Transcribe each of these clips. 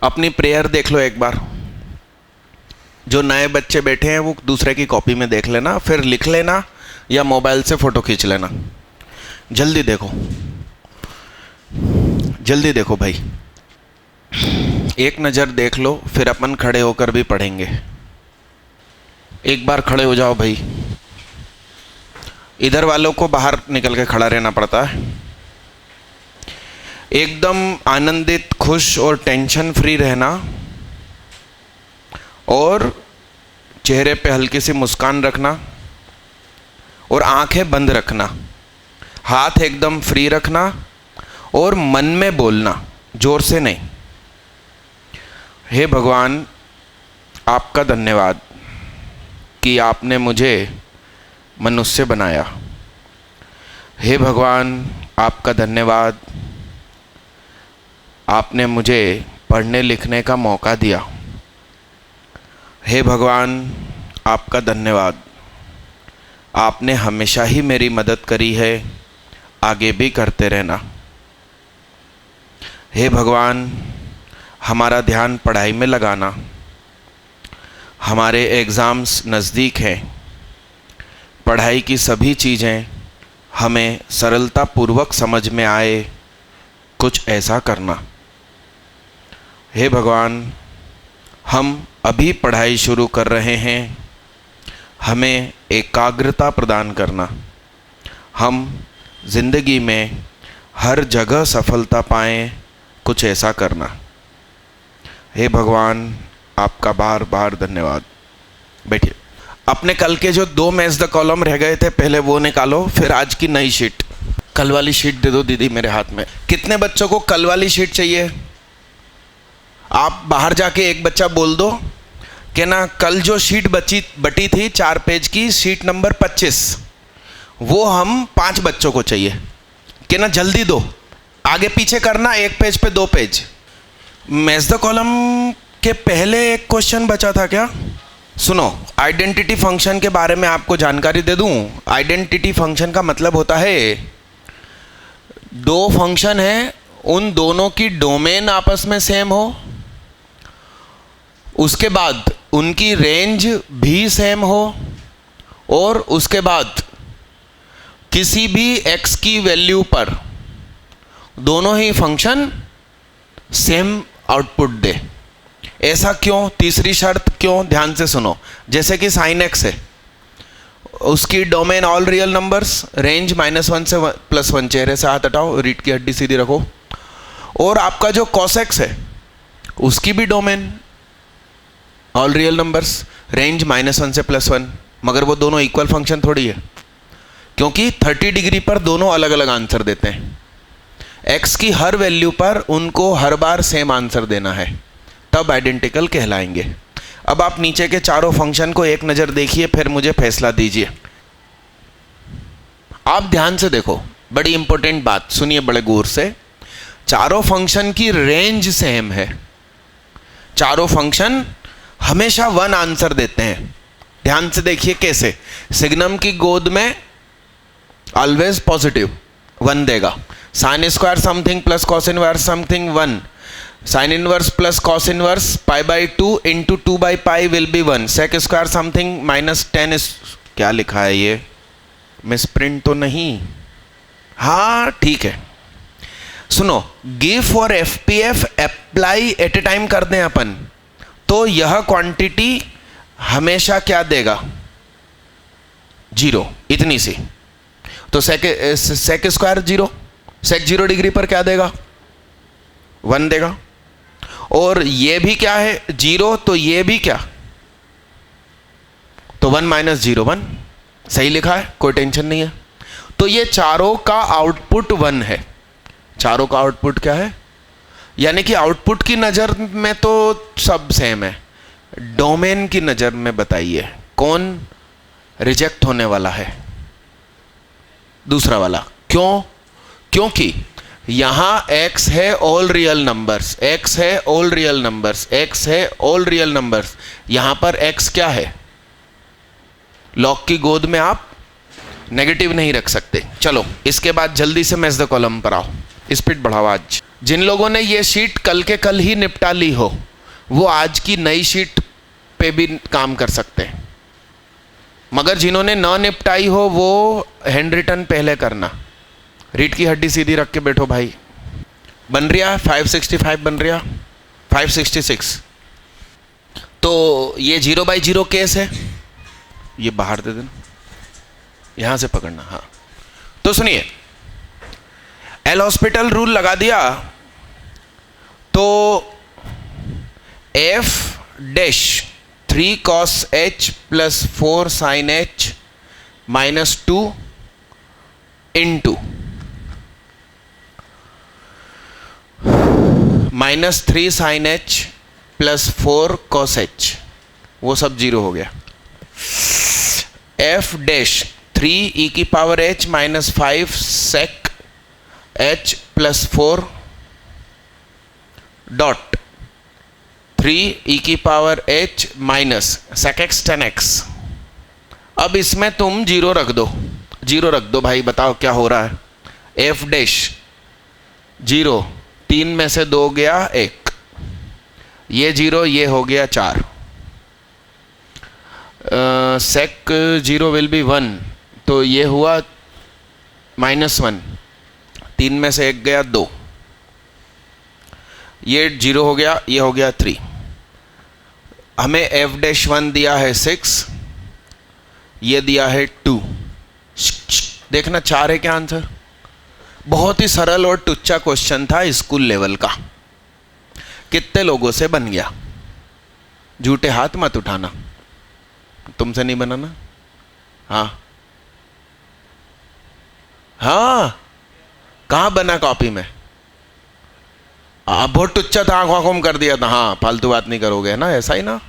अपनी प्रेयर देख लो एक बार। जो नए बच्चे बैठे हैं वो दूसरे की कॉपी में देख लेना, फिर लिख लेना या मोबाइल से फ़ोटो खींच लेना। जल्दी देखो, जल्दी देखो भाई, एक नज़र देख लो, फिर अपन खड़े होकर भी पढ़ेंगे। एक बार खड़े हो जाओ भाई। इधर वालों को बाहर निकल के खड़ा रहना पड़ता है। एकदम आनंदित, खुश और टेंशन फ्री रहना, और चेहरे पे हल्की सी मुस्कान रखना और आंखें बंद रखना, हाथ एकदम फ्री रखना और मन में बोलना, जोर से नहीं। हे भगवान, आपका धन्यवाद कि आपने मुझे मनुष्य बनाया। हे भगवान, आपका धन्यवाद, आपने मुझे पढ़ने लिखने का मौका दिया। हे भगवान, आपका धन्यवाद, आपने हमेशा ही मेरी मदद करी है, आगे भी करते रहना। हे भगवान, हमारा ध्यान पढ़ाई में लगाना। हमारे एग्ज़ाम्स नज़दीक हैं, पढ़ाई की सभी चीज़ें हमें सरलतापूर्वक समझ में आए, कुछ ऐसा करना। हे भगवान, हम अभी पढ़ाई शुरू कर रहे हैं, हमें एकाग्रता प्रदान करना। हम जिंदगी में हर जगह सफलता पाएं, कुछ ऐसा करना। हे भगवान, आपका बार बार धन्यवाद। बैठिए। अपने कल के जो 2 मैच द कॉलम रह गए थे, पहले वो निकालो, फिर आज की नई शीट। कल वाली शीट दे दो दीदी मेरे हाथ में। कितने बच्चों को कल वाली शीट चाहिए? आप बाहर जाके एक बच्चा बोल दो कि ना, कल जो शीट बटी थी 4 पेज की, शीट नंबर 25, वो हम 5 बच्चों को चाहिए। कि ना जल्दी दो, आगे पीछे करना, 1 पेज पे 2 पेज। मैच द कॉलम के पहले एक क्वेश्चन बचा था क्या? सुनो, आइडेंटिटी फंक्शन के बारे में आपको जानकारी दे दूं। आइडेंटिटी फंक्शन का मतलब होता है 2 फंक्शन हैं, उन दोनों की डोमेन आपस में सेम हो, उसके बाद उनकी रेंज भी सेम हो, और उसके बाद किसी भी x की वैल्यू पर दोनों ही फंक्शन सेम आउटपुट दे। ऐसा क्यों? तीसरी शर्त क्यों? ध्यान से सुनो। जैसे कि sin x है, उसकी domain all real numbers, range -1 से +1, चेहरे से हाथ हटाओ, रीढ़ की हड्डी सीधी रखो। और आपका जो cos x है, उसकी भी domain all real numbers, range -1 से +1, मगर वो दोनों इक्वल फंक्शन थोड़ी है, क्योंकि 30 डिग्री पर दोनों अलग अलग आंसर देते हैं। x की हर वैल्यू पर उनको हर बार सेम आंसर देना है, तब आइडेंटिकल कहलाएंगे। अब आप नीचे के चारों फंक्शन को एक नज़र देखिए, फिर मुझे फैसला दीजिए। आप ध्यान से देखो, बड़ी इंपॉर्टेंट बात सुनिए बड़े गौर से। चारों फंक्शन की रेंज सेम है, चारों फंक्शन हमेशा 1 आंसर देते हैं। ध्यान से देखिए कैसे। सिग्नम की गोद में ऑलवेज पॉजिटिव 1 देगा, sine square something plus cos inverse something 1, sine inverse plus cos inverse π/2 into 2/π will be 1, sec square something -10 क्या लिखा है ये? मिसप्रिंट तो नहीं? हाँ ठीक है। सुनो, give for FPF apply eight A time कर दें अपन, तो यह क्वांटिटी हमेशा क्या देगा? 0, इतनी सी। तो सेक स्क्वायर 0, सेक 0 डिग्री पर क्या देगा? 1 देगा। और ये भी क्या है? 0, तो ये भी क्या? तो 1 - 0 1, सही लिखा है, कोई टेंशन नहीं है। तो ये चारों का आउटपुट 1 है। चारों का आउटपुट क्या है? यानी कि आउटपुट की नज़र में तो सब सेम है, डोमेन की नज़र में बताइए कौन रिजेक्ट होने वाला है? दूसरा वाला। क्यों? क्योंकि यहाँ x है ऑल रियल नंबर्स, x है ऑल रियल नंबर्स, x है ऑल रियल नंबर्स। यहाँ पर x क्या है? लॉग की गोद में आप नेगेटिव नहीं रख सकते। चलो इसके बाद जल्दी से मैच द कॉलम पर आओ। स्पीड बढ़ाओ आज। जिन लोगों ने ये शीट कल के कल ही निपटा ली हो वो आज की नई शीट पे भी काम कर सकते हैं, मगर जिन्होंने ना निपटाई हो वो हैंड रिटन पहले करना। रीढ़ की हड्डी सीधी रख के बैठो भाई। बन रहा 565 बन रहा 566। तो ये 0/0 केस है, ये बाहर दे देना, यहां से पकड़ना। हाँ तो सुनिए, एल हॉस्पिटल रूल लगा दिया तो F dash 3 cos h plus 4 sin h minus 2 into minus 3 sin h plus 4 cos h, वो सब जीरो हो गया। एफ डैश 3 e की power h minus 5 sec h plus 4 dot 3 e की power h minus sec x tan x। अब इसमें तुम zero रख दो, जीरो रख दो भाई, बताओ क्या हो रहा है। एफ डैश 0, 3 में से 2 गया 1, ये 0, ये हो गया 4। sec 0 विल बी 1, तो ये हुआ -1, 3 में से 1 गया 2, ये 0 हो गया, ये हो गया 3। हमें एफ डैश 1 दिया है 6, ये दिया है 2। देखना 4 है क्या आंसर। बहुत ही सरल और टुच्चा क्वेश्चन था स्कूल लेवल का। कितने लोगों से बन गया? झूठे हाथ मत उठाना, तुमसे नहीं बनाना। हाँ हाँ, कहाँ बना कॉपी में? बहुत टुच्चा था, आंखों आंखों में कर दिया था। हाँ फालतू बात नहीं करोगे ना, ऐसा ही ना।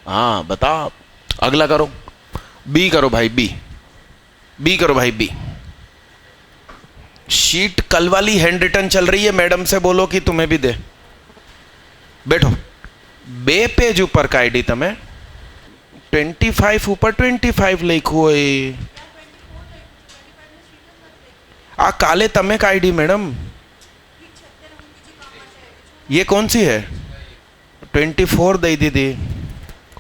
हाँ बता, अगला करो। बी करो भाई, बी करो भाई, बी। शीट कल वाली हैंड रिटन चल रही है, मैडम से बोलो कि तुम्हें भी दे। बैठो, बे पेज ऊपर का आईडी तमें 25 ऊपर 25 लिखो है। आ काले तमें का आईडी मैडम, ये कौन सी है? 24 दई दीदी,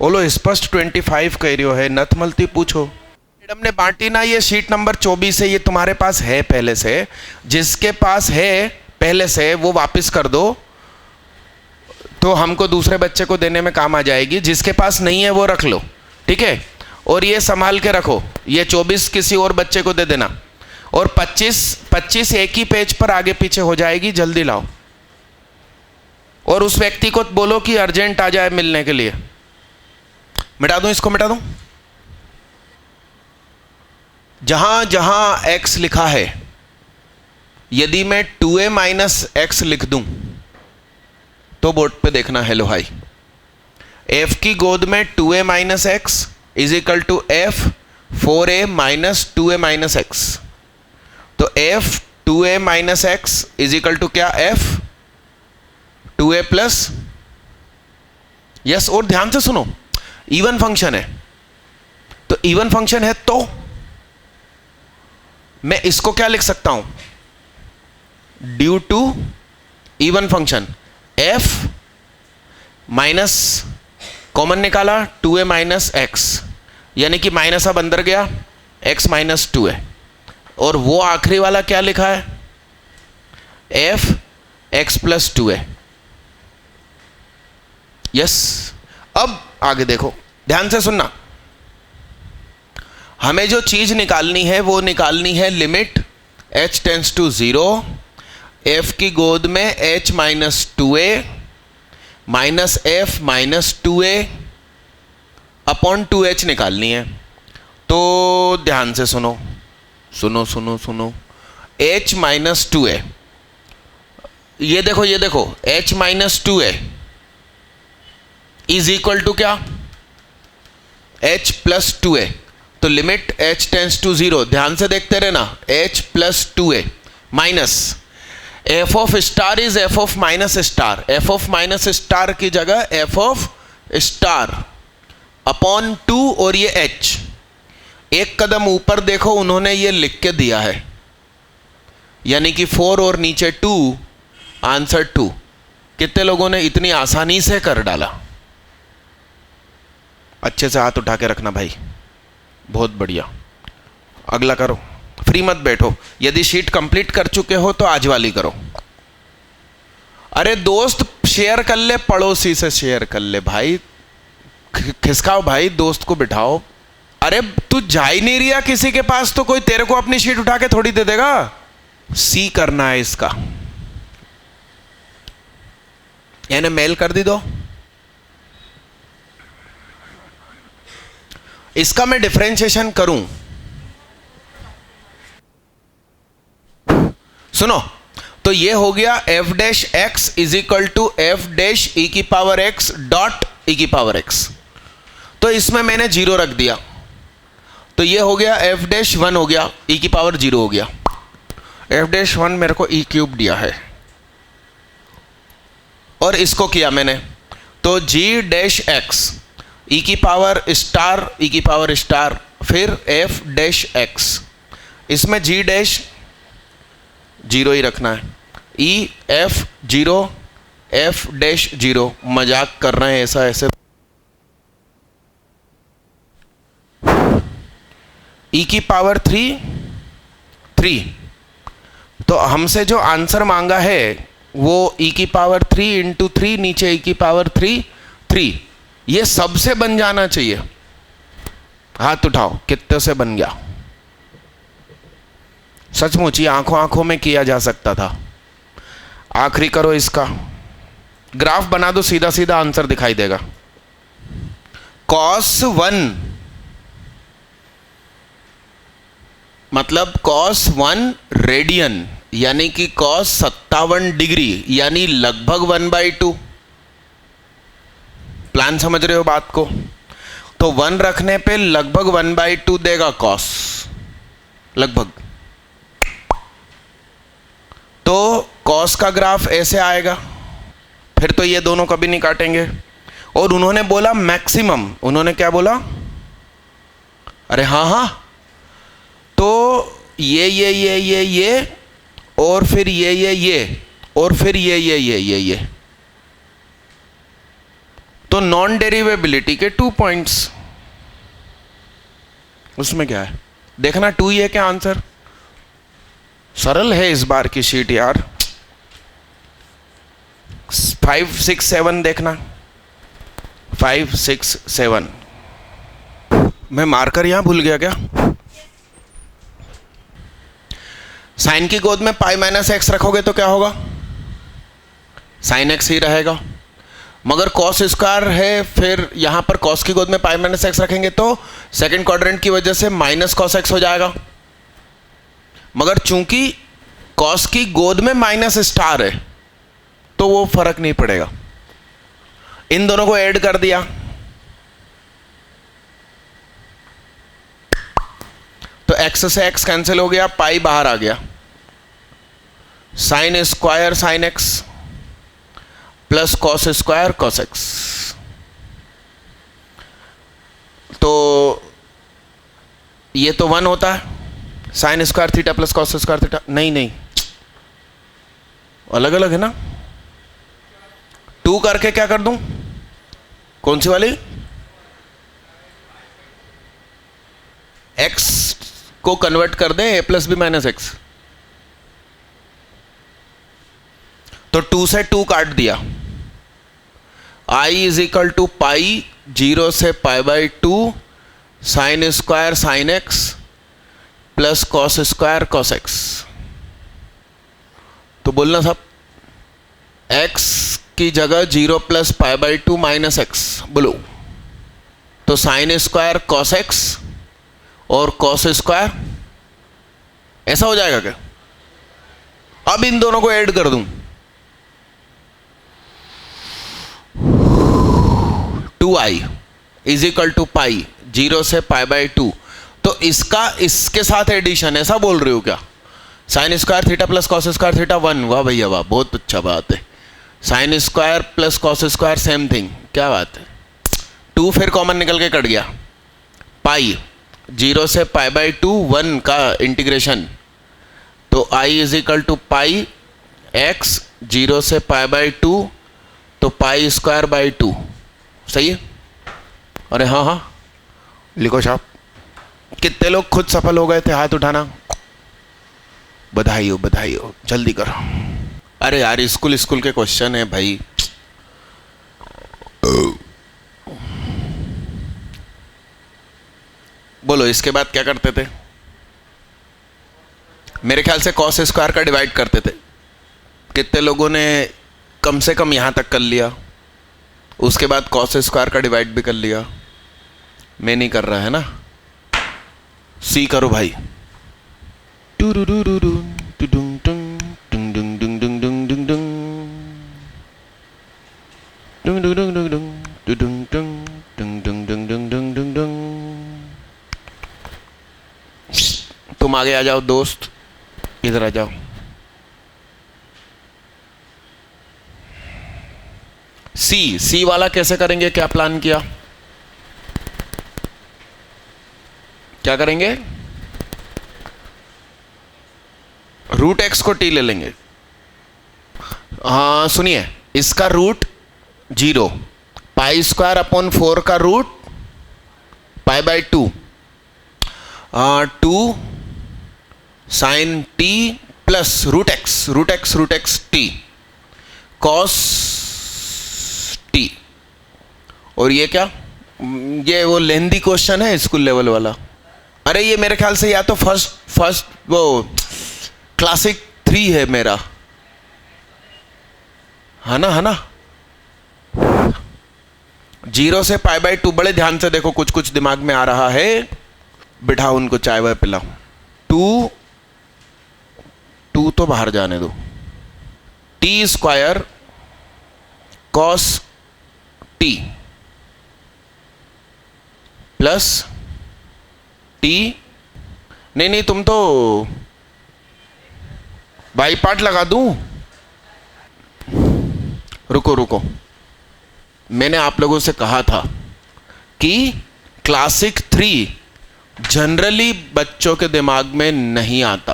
ओलो स्पष्ट 25 कह रही हो है, नथ मलती पूछो। मैडम ने बांटी ना, ये शीट नंबर 24 है, ये तुम्हारे पास है पहले से। जिसके पास है पहले से वो वापस कर दो, तो हमको दूसरे बच्चे को देने में काम आ जाएगी। जिसके पास नहीं है वो रख लो, ठीक है। और ये संभाल के रखो, ये 24 किसी और बच्चे को दे देना। और 25 एक ही पेज पर आगे पीछे हो जाएगी, जल्दी लाओ। और उस व्यक्ति को बोलो कि अर्जेंट आ जाए मिलने के लिए। मिटा दूं इसको, मिटा दूं। जहां जहां x लिखा है, यदि मैं 2a माइनस x लिख दूं तो बोर्ड पे देखना हेलो हाई। f की गोद में 2a minus x is equal to f 4a minus 2a minus x। तो f 2a minus x is equal to क्या? f 2a plus, yes. और ध्यान से सुनो, इवन फंक्शन है, तो इवन फंक्शन है तो मैं इसको क्या लिख सकता हूं? Due to even function f minus common निकाला 2a माइनस x, यानी कि माइनस अब अंदर गया, x माइनस 2a। और वो आखिरी वाला क्या लिखा है? f x plus 2a। Yes. अब आगे देखो, ध्यान से सुनना। हमें जो चीज निकालनी है वो निकालनी है limit h tends to 0, f की गोद में h minus 2a minus f minus 2a upon 2h निकालनी है। तो ध्यान से सुनो सुनो सुनो सुनो, h माइनस 2a, ये देखो ये देखो, h minus 2a is equal to क्या? h plus 2a। तो लिमिट h टेंड्स टू 0, ध्यान से देखते रहना, h plus 2a minus f of star is f of minus star, f of minus star की जगह f ऑफ स्टार अपॉन 2 और ये h। एक कदम ऊपर देखो, उन्होंने ये लिख के दिया है यानी कि 4 और नीचे 2, आंसर 2। कितने लोगों ने इतनी आसानी से कर डाला? अच्छे से हाथ उठा के रखना भाई, बहुत बढ़िया। अगला करो, फ्री मत बैठो। यदि शीट कंप्लीट कर चुके हो तो आज वाली करो। अरे दोस्त शेयर कर ले, पड़ोसी से शेयर कर ले भाई, खिसकाओ भाई, दोस्त को बिठाओ। अरे तू जा ही नहीं रिया किसी के पास तो कोई तेरे को अपनी शीट उठा के थोड़ी दे देगा। सी करना है इसका, यानी मेल कर दी दो। इसका मैं डिफरेंशिएशन करूं, सुनो। तो ये हो गया F dash X is equal to F dash E की पावर एक्स डॉट ई की पावर एक्स। तो इसमें मैंने 0 रख दिया, तो ये हो गया एफ डैश 1 हो गया, ई की पावर 0 हो गया। एफ डैश 1 मेरे को ई क्यूब दिया है, और इसको किया मैंने, तो जी डैश एक्स ई की पावर स्टार ई की पावर स्टार, फिर एफ डैश एक्स, इसमें जी डैश 0 ही रखना है, ई एफ 0 एफ डैश 0। मजाक कर रहे हैं ऐसा ऐसे। ई की पावर 3 तो हमसे जो आंसर मांगा है वो ई की पावर 3 इंटू 3 नीचे ई की पावर 3। ये सबसे बन जाना चाहिए। हाथ उठाओ, कितने से बन गया? सचमुच ये आंखों आंखों में किया जा सकता था। आखिरी करो, इसका ग्राफ बना दो, सीधा सीधा आंसर दिखाई देगा। cos 1 मतलब cos 1 रेडियन, यानी कि cos 57 डिग्री, यानी लगभग 1/2। प्लान समझ रहे हो बात को? तो 1 रखने पे लगभग 1/2 देगा cos, लगभग। तो cos का ग्राफ ऐसे आएगा, फिर तो ये दोनों कभी नहीं काटेंगे। और उन्होंने बोला मैक्सिमम, उन्होंने क्या बोला? अरे हाँ, तो ये और फिर ये और फिर ये तो नॉन डेरिवेबिलिटी के 2 पॉइंट्स। उसमें क्या है देखना, 2 ही है क्या आंसर? सरल है इस बार की शीट यार। 5, 6, 7 देखना, 5, 6, 7। मैं मार्कर यहां भूल गया क्या? साइन की गोद में पाई माइनस एक्स रखोगे तो क्या होगा? साइन एक्स ही रहेगा। मगर कॉस स्क्वायर है, फिर यहां पर कॉस की गोद में पाई माइनस एक्स रखेंगे तो सेकंड क्वाड्रेंट की वजह से माइनस कॉस एक्स हो जाएगा। मगर चूंकि कॉस की गोद में माइनस स्टार है तो वो फर्क नहीं पड़ेगा। इन दोनों को ऐड कर दिया तो एक्स से एक्स कैंसिल हो गया, पाई बाहर आ गया। Sign square sine X plus cos square cos X. तो ये तो 1 होता है, sine square theta plus cos square theta. नहीं, अलग अलग है ना। 2 करके क्या कर दूं? कौन सी वाली? x को कन्वर्ट कर दें a plus B minus X. तो 2 से 2 काट दिया। i is equal to pi 0 से π/2 sine square sine X plus cos square cos X. तो बोलना सब x की जगह 0 प्लस π/2 माइनस एक्स बोलो। तो साइन स्क्वायर कॉस एक्स और कॉस स्क्वायर ऐसा हो जाएगा क्या? अब इन दोनों को ऐड कर दूं, 2i is equal to pi 0 से π/2। तो इसका इसके साथ एडिशन, ऐसा बोल रहे हो क्या? Sine square theta plus cos square theta 1। वाह भैया वाह, बहुत अच्छा बात है। Sine square plus cos square same thing, क्या बात है। 2 फिर कॉमन निकल के कट गया। पाई 0 से π/2 1 का इंटीग्रेशन, तो I is equal to pi X, 0 से पाई बाई 2, तो पाई स्क्वायर बाई 2। सही है? अरे हाँ हाँ, लिखो साहब। कितने लोग खुद सफल हो गए थे? हाथ उठाना। बधाई हो, जल्दी करो। अरे यार, स्कूल के क्वेश्चन है भाई। बोलो, इसके बाद क्या करते थे? मेरे ख्याल से कॉस स्क्वायर का डिवाइड करते थे। कितने लोगों ने कम से कम यहां तक कर लिया? उसके बाद कॉस स्क्वायर का डिवाइड भी कर लिया। मैं नहीं कर रहा है ना। सी करो भाई। तुम आगे आ जाओ दोस्त, इधर आ जाओ। सी वाला कैसे करेंगे? क्या प्लान किया? क्या करेंगे? रूट एक्स को टी ले लेंगे। हाँ सुनिए, इसका रूट 0, पाई स्क्वायर अपॉन 4 का root pi by 2, 2 sine T plus root X T cos T. और ये क्या? ये वो लेंदी क्वेश्चन है स्कूल लेवल वाला। अरे ये मेरे ख्याल से या तो फर्स्ट वो क्लासिक 3 है मेरा, है ना। 0 से पाई बाई 2। बड़े ध्यान से देखो, कुछ दिमाग में आ रहा है। बिठाओ उनको, चाय वाय पिलाओ। 2 तो बाहर जाने दो। T square cos T plus T. नहीं, तुम तो बाई पार्ट लगा दूं। रुको, मैंने आप लोगों से कहा था कि क्लासिक 3 जनरली बच्चों के दिमाग में नहीं आता,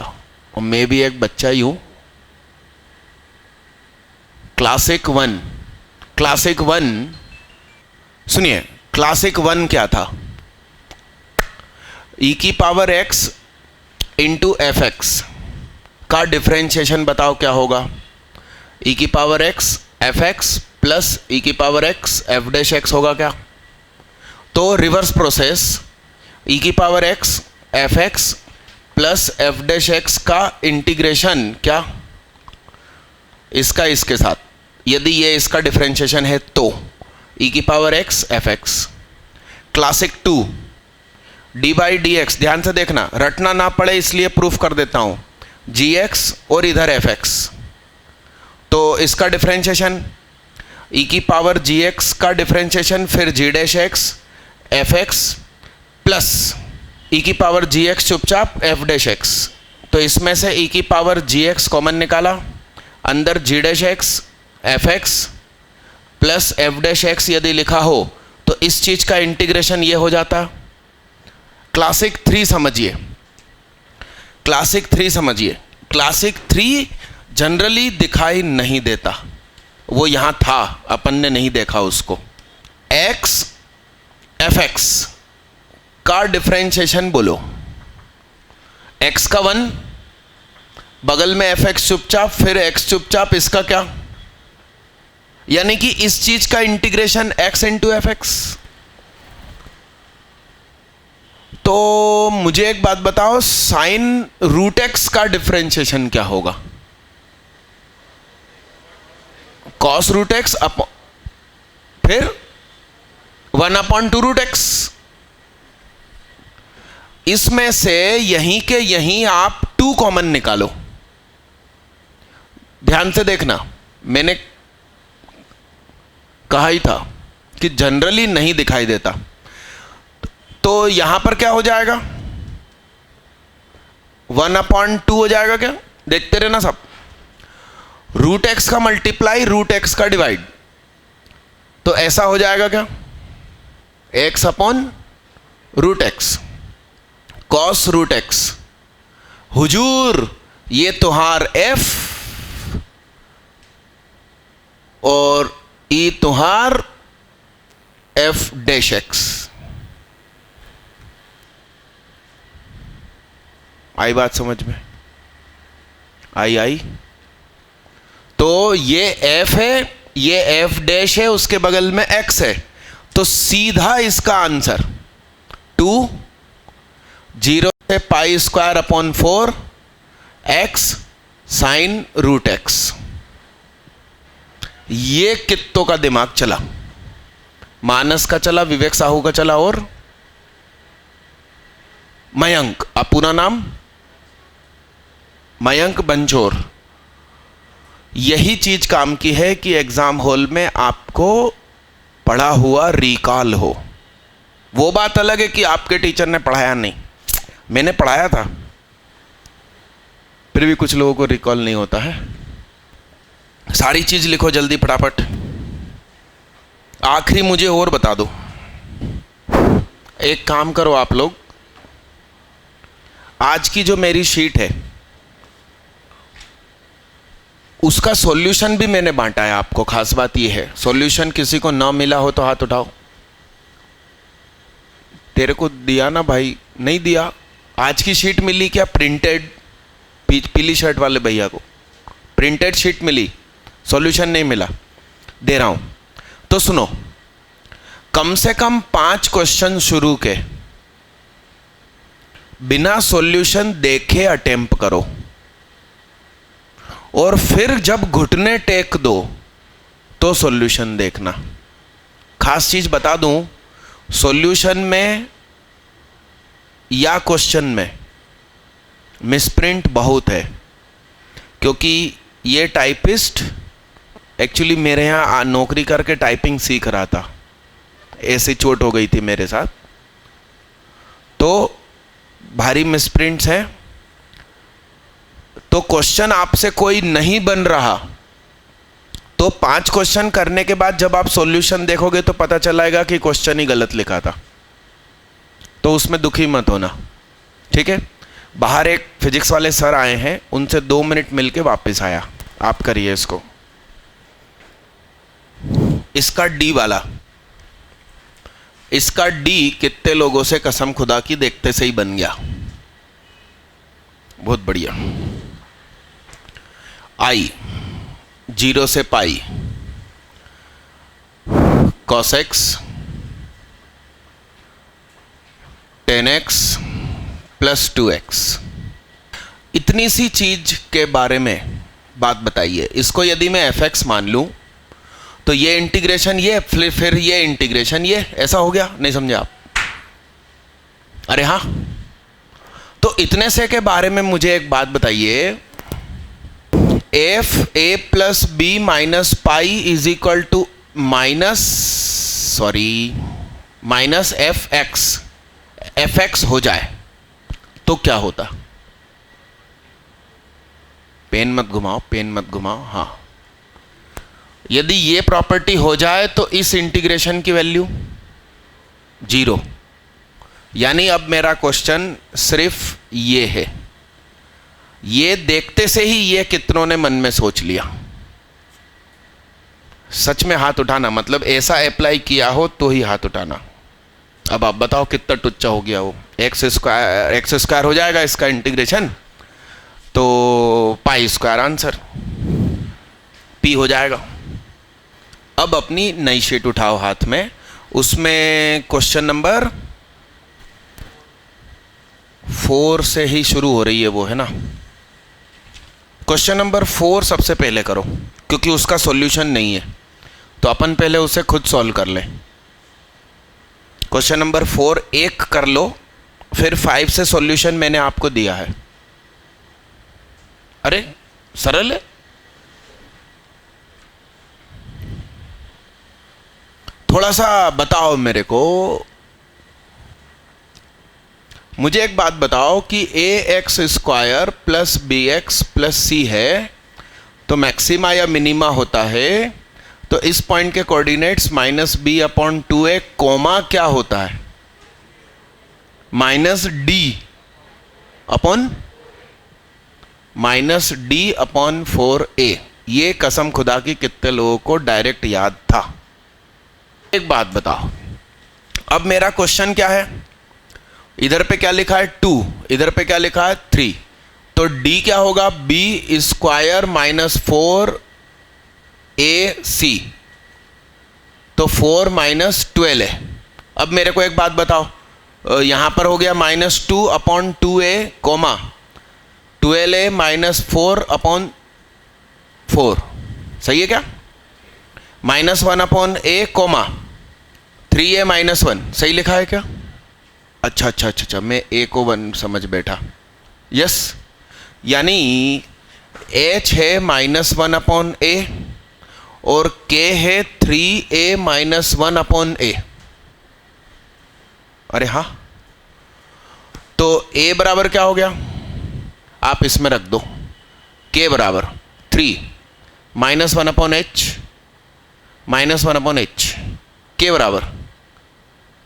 और मैं भी एक बच्चा ही हूं। क्लासिक 1 सुनिए, क्लासिक 1 क्या था? e की power x into F x का डिफरेंशिएशन बताओ क्या होगा? e की power x F X plus e की power x F dash x होगा क्या? तो रिवर्स प्रोसेस, e की power x F X plus F dash x का इंटीग्रेशन क्या? इसका इसके साथ, यदि ये इसका डिफरेंशिएशन है तो e की power x F x. Classic 2 D by D x, ध्यान से देखना, रटना ना पड़े इसलिए प्रूफ कर देता हूं। जी एक्स और इधर एफ एक्स, तो इसका डिफरेंशिएशन e की पावर जी एक्स का डिफरेंशिएशन, फिर G dash X F X plus e की पावर जी एक्स चुपचाप एफ डैश एक्स। तो इसमें से e की पावर जी एक्स कॉमन निकाला, अंदर G dash X F X plus F dash X यदि लिखा हो तो इस चीज का इंटीग्रेशन ये हो जाता। क्लासिक 3 समझिए, क्लासिक 3 जनरली दिखाई नहीं देता, वो यहां था, अपन ने नहीं देखा उसको। x एफ एक्स का डिफरेंशिएशन बोलो। x का 1, बगल में एफ एक्स चुपचाप, फिर x चुपचाप, इसका क्या? यानी कि इस चीज का integration x into F X. तो मुझे एक बात बताओ, साइन रूट एक्स का डिफरेंशिएशन क्या होगा? कॉस रूट एक्स फिर 1/2 रूट एक्स। इसमें से यहीं के यहीं आप 2 कॉमन निकालो। ध्यान से देखना, मैंने कहा ही था कि जनरली नहीं दिखाई देता। तो यहां पर क्या हो जाएगा? 1/2 हो जाएगा क्या? देखते रहना सब। रूट एक्स का मल्टीप्लाई रूट एक्स का डिवाइड, तो ऐसा हो जाएगा क्या? x upon root X cos root X. हुजूर ये तुहार f और ई तुहार f डैश x। आई बात समझ में? आई। तो ये f है, ये f डैश है, उसके बगल में x है, तो सीधा इसका आंसर 2 0 से pi square upon 4 x sine root x। ये कित्तों का दिमाग चला? मानस का चला, विवेक साहू का चला और मयंक। आप पूरा नाम? मयंक बंचोर। यही चीज काम की है कि एग्जाम हॉल में आपको पढ़ा हुआ रिकॉल हो। वो बात अलग है कि आपके टीचर ने पढ़ाया नहीं, मैंने पढ़ाया था, फिर भी कुछ लोगों को रिकॉल नहीं होता है। सारी चीज लिखो जल्दी फटाफट। आखिरी मुझे और बता दो, एक काम करो आप लोग, आज की जो मेरी शीट है उसका सॉल्यूशन भी मैंने बांटा है आपको। खास बात यह है, सॉल्यूशन किसी को ना मिला हो तो हाथ उठाओ। तेरे को दिया ना भाई? नहीं दिया? आज की शीट मिली क्या? प्रिंटेड, पीली शर्ट वाले भैया को प्रिंटेड शीट मिली, सॉल्यूशन नहीं मिला। दे रहा हूं, तो सुनो। कम से कम 5 क्वेश्चन शुरू के बिना सॉल्यूशन देखे अटेम्प्ट करो, और फिर जब घुटने टेक दो तो सॉल्यूशन देखना। खास चीज बता दूं, सॉल्यूशन में या क्वेश्चन में मिसप्रिंट बहुत है, क्योंकि ये टाइपिस्ट एक्चुअली मेरे यहाँ नौकरी करके टाइपिंग सीख रहा था, ऐसी चोट हो गई थी मेरे साथ, तो भारी मिसप्रिंट्स हैं। तो क्वेश्चन आपसे कोई नहीं बन रहा तो 5 क्वेश्चन करने के बाद जब आप सॉल्यूशन देखोगे तो पता चलाएगा कि क्वेश्चन ही गलत लिखा था, तो उसमें दुखी मत होना, ठीक है? बाहर एक फिजिक्स वाले सर आए हैं, उनसे 2 मिनट मिलके वापस आया। आप करिए इसको। इसका डी वाला, इसका डी कितने लोगों से कसम खुदा की देखते से ही बन गया? बहुत बढ़िया। आई 0 से पाई cos x tan x plus 2x। इतनी सी चीज के बारे में बात बताइए। इसको यदि मैं fx मान लूं तो ये इंटीग्रेशन ये, फिर ये इंटीग्रेशन ये, ऐसा हो गया? नहीं समझे आप? अरे हाँ, तो इतने से के बारे में मुझे एक बात बताइए। F A plus B minus pi is equal to minus F X हो जाए तो क्या होता? पेन मत घुमाओ। हाँ, यदि ये प्रॉपर्टी हो जाए तो इस इंटीग्रेशन की वैल्यू 0। यानी अब मेरा क्वेश्चन सिर्फ ये है। ये देखते से ही ये कितनों ने मन में सोच लिया? सच में हाथ उठाना, मतलब ऐसा अप्लाई किया हो तो ही हाथ उठाना। अब आप बताओ कितना टुच्चा हो गया वो? एक्स स्क्वायर हो जाएगा इसका इंटीग्रेशन, तो पाई स्क्वायर आंसर पी हो जाएगा। अब अपनी नई शीट उठाओ हाथ में, उसमें क्वेश्चन नंबर 4 से ही शुरू हो रही है वो, है ना? क्वेश्चन नंबर 4 सबसे पहले करो, क्योंकि उसका सॉल्यूशन नहीं है, तो अपन पहले उसे खुद सॉल्व कर लें। क्वेश्चन नंबर 4 एक कर लो, फिर 5 से सॉल्यूशन मैंने आपको दिया है। अरे सरल है। थोड़ा सा बताओ मेरे को, मुझे एक बात बताओ कि A X square plus B X plus C है, तो मैक्सिमा या मिनिमा होता है, तो इस पॉइंट के coordinates minus B upon 2a comma क्या होता है? Minus D upon minus D upon 4a। ये कसम खुदा की कितने लोगों को डायरेक्ट याद था? एक बात बताओ, अब मेरा क्वेश्चन क्या है? इधर पे क्या लिखा है 2, इधर पे क्या लिखा है 3, तो d क्या होगा? b स्क्वायर माइनस 4ac, तो 4 माइनस 12 है। अब मेरे को एक बात बताओ, यहां पर हो गया minus 2 upon 2a comma 12a minus 4 upon 4, सही है क्या? Minus 1 upon a comma 3a minus 1, सही लिखा है क्या? अच्छा अच्छा अच्छा अच्छा, मैं a को 1 समझ बैठा। यस, यानी h है माइनस 1 अपॉन a और k है 3a माइनस 1 अपॉन a। अरे हाँ, तो a बराबर क्या हो गया? आप इसमें रख दो, k बराबर 3 minus 1 upon h minus 1 upon h, k बराबर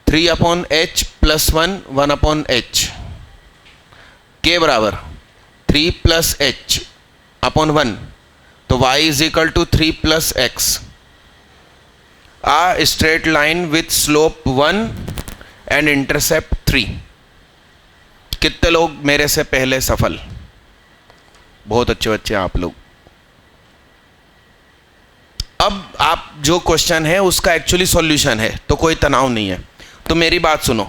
3 upon h plus 1 1 upon h, k बराबर 3 प्लस h अपॉन 1, तो y is equal to 3 plus x। A straight line with slope 1 and intercept 3। कितने लोग मेरे से पहले सफल? बहुत अच्छे बच्चे आप लोग। अब आप जो क्वेश्चन है उसका एक्चुअली सॉल्यूशन है, तो कोई तनाव नहीं है। तो मेरी बात सुनो,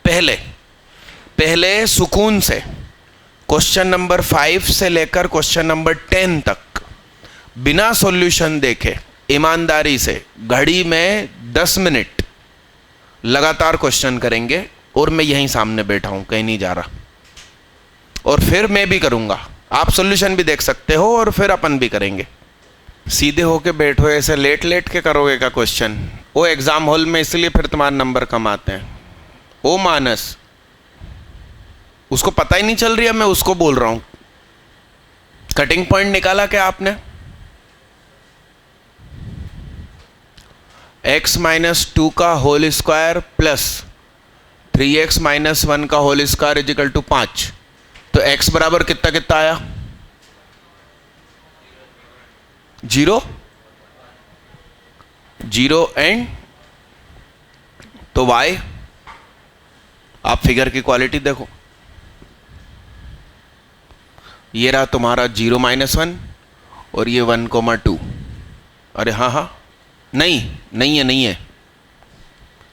पहले सुकून से क्वेश्चन नंबर 5 से लेकर क्वेश्चन नंबर 10 तक बिना सॉल्यूशन देखे ईमानदारी से घड़ी में 10 मिनट लगातार क्वेश्चन करेंगे, और मैं यहीं सामने बैठा हूं, कहीं नहीं जा रहा, और फिर मैं भी करूंगा। आप सॉल्यूशन भी देख सकते हो और फिर अपन भी करेंगे। सीधे होके बैठो, ऐसे लेट लेट के करोगे का क्वेश्चन? वो एग्जाम हॉल में इसलिए फिर तुम्हारे नंबर कम आते हैं। ओ मानस, उसको पता ही नहीं चल रही है, मैं उसको बोल रहा हूं। कटिंग पॉइंट निकाला क्या आपने? x माइनस 2 का whole square plus 3x minus 1 का whole square is equal to 5, तो x बराबर कितना कितना आया? 0 0 एंड, तो y, आप फिगर की क्वालिटी देखो, ये रहा तुम्हारा 0 माइनस 1 और ये 1,2। अरे हाँ हाँ, नहीं है,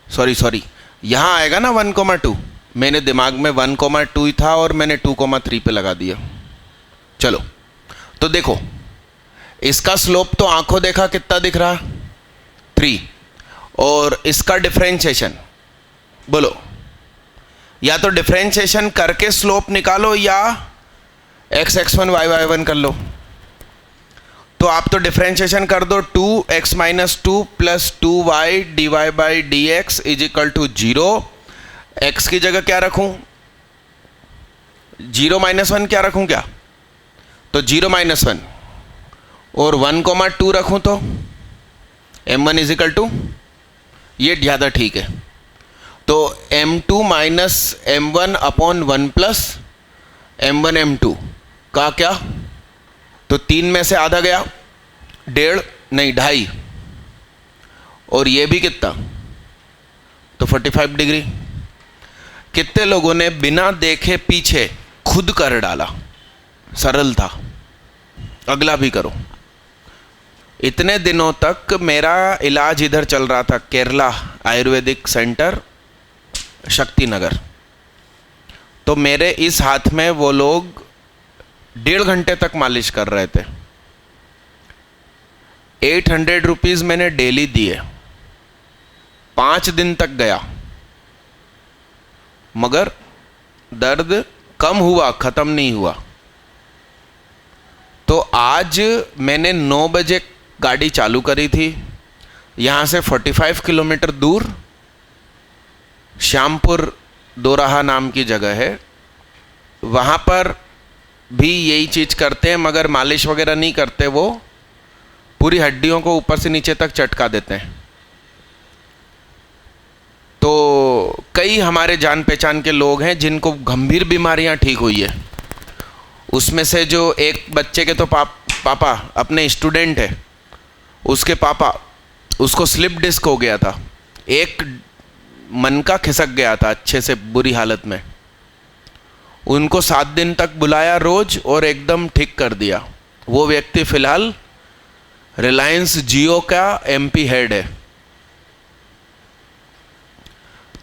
सॉरी, यहां आएगा ना 1,2। मैंने दिमाग में 1,2 ही था और मैंने 2,3 पे लगा दिया। चलो, तो देखो इसका स्लोप तो आंखों देखा कितना दिख रहा? 3, और इसका डिफरेंशिएशन बोलो, या तो डिफरेंशिएशन करके स्लोप निकालो या x(x1) y(y1) कर लो। तो आप तो डिफरेंशिएशन कर दो, 2x minus 2 plus 2y dy by D X is equal to 0। x की जगह क्या रखूं? 0 माइनस 1 क्या रखूं क्या? तो 0 माइनस 1 और 1,2 रखूं तो m1 इज इक्वल टू, ये ज़्यादा ठीक है, तो m2 minus m1 upon 1 plus m1 m2 का क्या? तो 3 में से आधा गया, 1.5 नहीं 2.5, और ये भी कितना? तो 45 डिग्री। कितने लोगों ने बिना देखे पीछे खुद कर डाला? सरल था। अगला भी करो। इतने दिनों तक मेरा इलाज इधर चल रहा था, केरला आयुर्वेदिक सेंटर शक्तिनगर। तो मेरे इस हाथ में वो लोग 1.5 घंटे तक मालिश कर रहे थे। 800 रुपीज़ मैंने डेली दिए, 5 दिन तक गया, मगर दर्द कम हुआ, ख़त्म नहीं हुआ। तो आज मैंने 9 बजे गाड़ी चालू करी थी, यहाँ से 45 किलोमीटर दूर श्यामपुर दोराहा नाम की जगह है, वहाँ पर भी यही चीज़ करते हैं, मगर मालिश वगैरह नहीं करते, वो पूरी हड्डियों को ऊपर से नीचे तक चटका देते हैं। तो कई हमारे जान पहचान के लोग हैं जिनको गंभीर बीमारियां ठीक हुई है। उसमें से जो एक बच्चे के तो पापा अपने स्टूडेंट है, उसके पापा, उसको स्लिप डिस्क हो गया था, एक मन का खिसक गया था अच्छे से बुरी हालत में। उनको 7 दिन तक बुलाया रोज और एकदम ठीक कर दिया। वो व्यक्ति फिलहाल रिलायंस जियो का एमपी हेड है।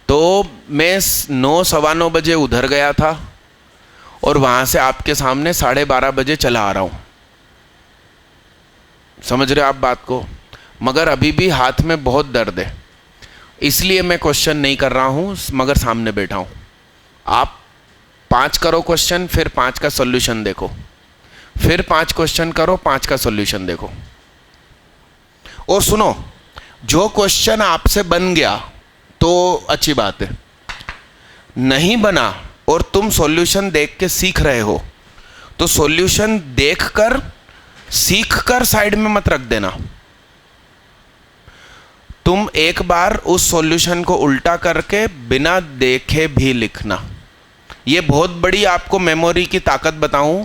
तो मैं 9 सवा 9 बजे उधर गया था और वहाँ से आपके सामने 12:30 बजे चला आ रहा हूँ। समझ रहे हो आप बात को? मगर अभी भी हाथ में बहुत दर्द है, इसलिए मैं क्वेश्चन नहीं कर रहा हूँ, मगर सामने बैठा हूँ। आप 5 करो क्वेश्चन, फिर 5 का सॉल्यूशन देखो, फिर 5 क्वेश्चन करो, 5 का सॉल्यूशन देखो। और सुनो, जो क्वेश्चन आपसे बन गया तो अच्छी बात है, नहीं बना और तुम सॉल्यूशन देख के सीख रहे हो तो सॉल्यूशन देखकर सीखकर साइड में मत रख देना। तुम एक बार उस सॉल्यूशन को उल्टा करके बिना देखे भी लिखना। ये बहुत बड़ी आपको मेमोरी की ताकत बताऊं।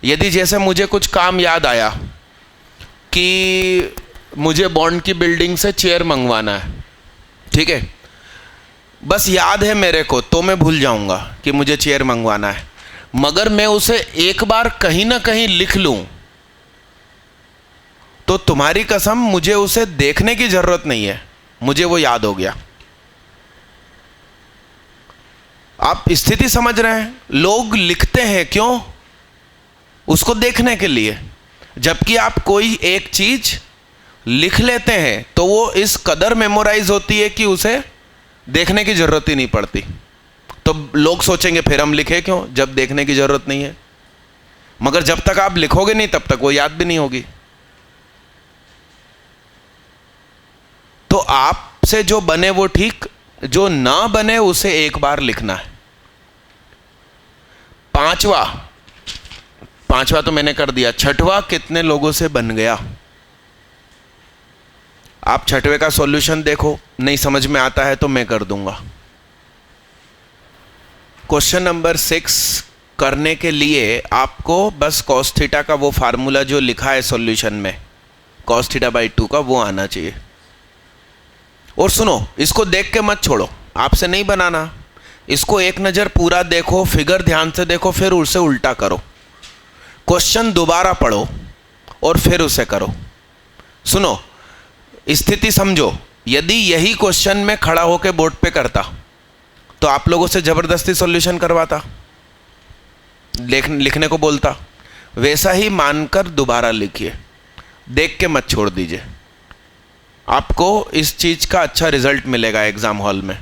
यदि जैसे मुझे कुछ काम याद आया कि मुझे बॉन्ड की बिल्डिंग से चेयर मंगवाना है, ठीक है, बस याद है मेरे को, तो मैं भूल जाऊंगा कि मुझे चेयर मंगवाना है। मगर मैं उसे एक बार कहीं ना कहीं लिख लूं तो तुम्हारी कसम मुझे उसे देखने की जरूरत नहीं है, मुझे वो याद हो गया। आप स्थिति समझ रहे हैं? लोग लिखते हैं क्यों? उसको देखने के लिए। जबकि आप कोई एक चीज लिख लेते हैं तो वो इस कदर मेमोराइज होती है कि उसे देखने की जरूरत ही नहीं पड़ती। तो लोग सोचेंगे फिर हम लिखे क्यों जब देखने की जरूरत नहीं है। मगर जब तक आप लिखोगे नहीं तब तक वो याद भी नहीं होगी। तो आपसे जो बने वो ठीक, जो ना बने उसे एक बार लिखना है। पांचवा तो मैंने कर दिया। छठवां कितने लोगों से बन गया? आप छठवें का सॉल्यूशन देखो, नहीं समझ में आता है तो मैं कर दूंगा। क्वेश्चन नंबर 6 करने के लिए आपको बस cos थीटा का वो फार्मूला जो लिखा है सॉल्यूशन में cos θ/2 का, वो आना चाहिए। और सुनो, इसको देख के मत छोड़ो, आपसे नहीं बनाना। इसको एक नज़र पूरा देखो, फिगर ध्यान से देखो, फिर उसे उल्टा करो, क्वेश्चन दोबारा पढ़ो और फिर उसे करो। सुनो, स्थिति समझो। यदि यही क्वेश्चन मैं खड़ा होकर बोर्ड पे करता तो आप लोगों से जबरदस्ती सॉल्यूशन करवाता, लिखने को बोलता। वैसा ही मानकर दोबारा लिखिए, देख के मत छोड़ दीजिए। आपको इस चीज का अच्छा रिजल्ट मिलेगा एग्जाम हॉल में।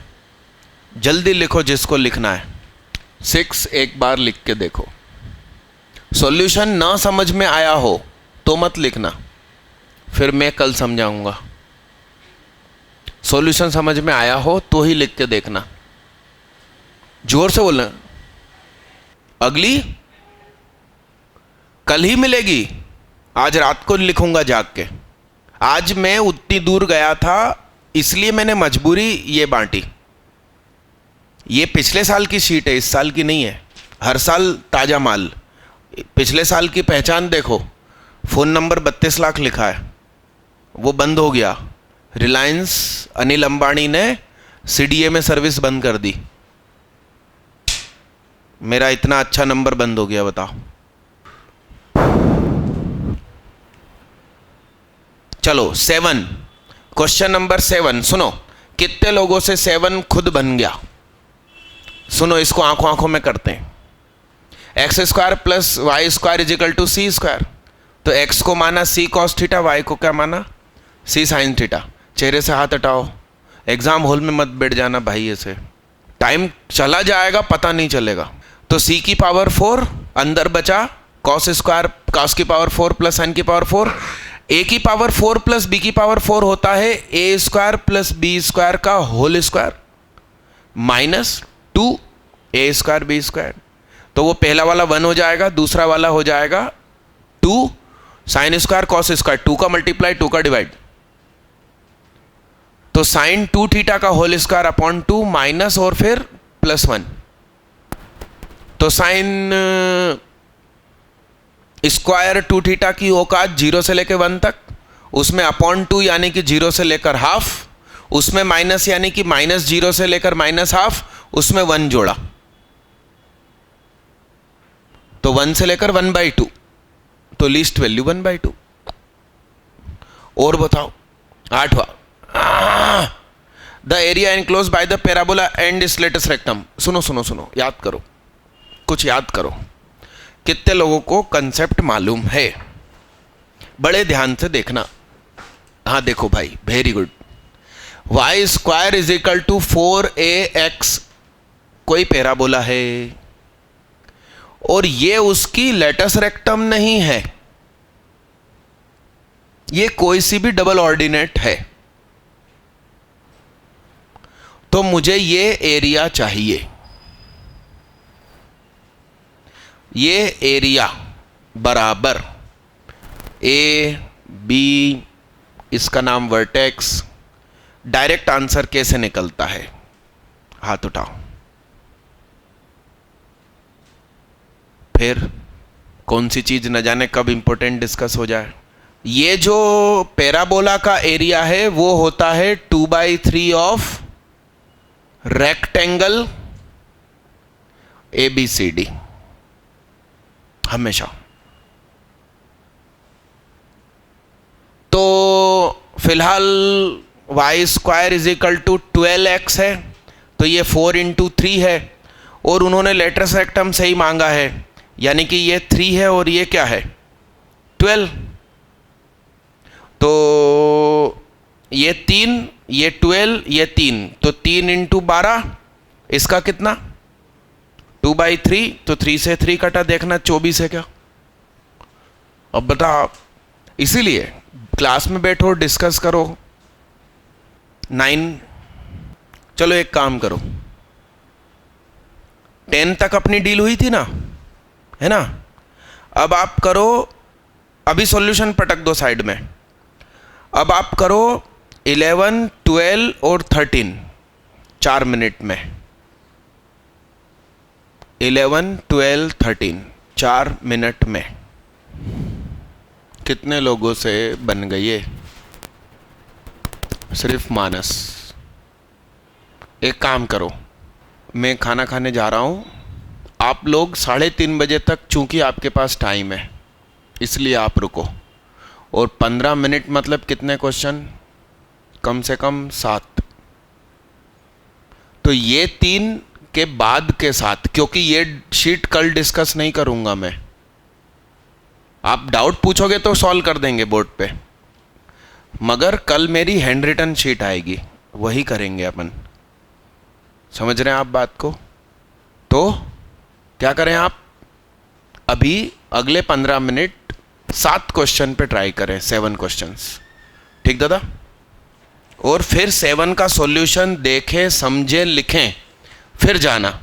जल्दी लिखो जिसको लिखना है। 6 एक बार लिख के देखो। सॉल्यूशन ना समझ में आया हो तो मत लिखना, फिर मैं कल समझाऊंगा। सॉल्यूशन समझ में आया हो तो ही लिख के देखना। जोर से बोलना। अगली कल ही मिलेगी, आज रात को लिखूंगा जाग के। आज मैं उतनी दूर गया था इसलिए मैंने मजबूरी ये बांटी। ये पिछले साल की शीट है, इस साल की नहीं है। हर साल ताज़ा माल। पिछले साल की पहचान देखो, फ़ोन नंबर 32 लाख लिखा है, वो बंद हो गया। रिलायंस अनिल अंबानी ने CDA में सर्विस बंद कर दी। मेरा इतना अच्छा नंबर बंद हो गया, बताओ। चलो 7, क्वेश्चन नंबर 7 सुनो। कितने लोगों से 7 खुद बन गया? सुनो, इसको आंखों आंखों में करते हैं। x² + y² = c²। तो x को माना c cos थीटा, y को क्या माना c sin थीटा। चेहरे से हाथ हटाओ, एग्जाम हॉल में मत बैठ जाना भाई, ऐसे टाइम चला जाएगा पता नहीं चलेगा। तो c की पावर 4 अंदर बचा, cos² cos की पावर 4 + sin की पावर 4। a की पावर 4 + b की पावर 4 होता है a² + b² का whole square minus 2a² b²। तो वो पहला वाला 1 हो जाएगा, दूसरा वाला हो जाएगा 2 sin² cos²। 2 का मल्टीप्लाई, 2 का डिवाइड। तो sin 2 थीटा का होल स्क्वायर अपॉन 2 माइनस और फिर +1। तो sin स्क्वायर 2 थीटा की औकात 0 से लेकर 1 तक, उसमें अपॉन 2 यानी कि 0 से लेकर हाफ, उसमें माइनस यानी कि -0 से लेकर -हाफ, उसमें 1 जोड़ा, तो 1 से लेकर 1/2, तो लीस्ट वैल्यू 1/2। और बताओ 8वां, the area enclose by the parabola and latus rectum. सुनो सुनो सुनो, याद करो, कुछ याद करो। कितने लोगों को कंसेप्ट मालूम है? बड़े ध्यान से देखना। हाँ देखो भाई, very good. Y square is equal to 4ax कोई पैराबोला है और ये उसकी लेटस रेक्टम नहीं है, ये कोई सी भी डबल ऑर्डिनेट है, तो मुझे ये एरिया चाहिए। ये एरिया बराबर ए बी, इसका नाम वर्टेक्स। डायरेक्ट आंसर कैसे निकलता है? हाथ उठाओ। फिर कौन सी चीज न जाने कब इंपॉर्टेंट डिस्कस हो जाए। ये जो पैराबोला का एरिया है वो होता है 2/3 ऑफ रेक्टेंगल ABCD, हमेशा। तो फिलहाल Y square is equal to 12x है, तो ये 4 × 3 है, और उन्होंने लेटस रेक्टम से ही मांगा है, यानी कि ये 3 है और ये क्या है 12, तो ये 3, ये 12, ये 3, तो 3 × 12, इसका कितना 2/3, तो 3 से 3 कटा, देखना 24 है क्या। अब बता, इसीलिए क्लास में बैठो, डिस्कस करो। 9, चलो एक काम करो, 10 तक अपनी डील हुई थी ना, है ना। अब आप करो, अभी सॉल्यूशन पटक दो साइड में। अब आप करो 11, 12 और 13 4 मिनट में। 11, 12, 13 4 मिनट में कितने लोगों से बन गई ये? सिर्फ मानस। एक काम करो, मैं खाना खाने जा रहा हूँ, आप लोग 3:30 बजे तक, चूंकि आपके पास टाइम है इसलिए आप रुको, और 15 मिनट मतलब कितने क्वेश्चन? कम से कम 7। तो ये 3 के बाद के 7, क्योंकि ये शीट कल डिस्कस नहीं करूंगा मैं, आप डाउट पूछोगे तो सॉल्व कर देंगे बोर्ड पे, मगर कल मेरी हैंड रिटन शीट आएगी, वही करेंगे अपन। समझ रहे हैं आप बात को? तो क्या करें आप, अभी अगले 15 मिनट 7 क्वेश्चन पे ट्राई करें, 7 क्वेश्चंस, ठीक दादा? और फिर 7 का सॉल्यूशन देखें, समझें, लिखें, फिर जाना।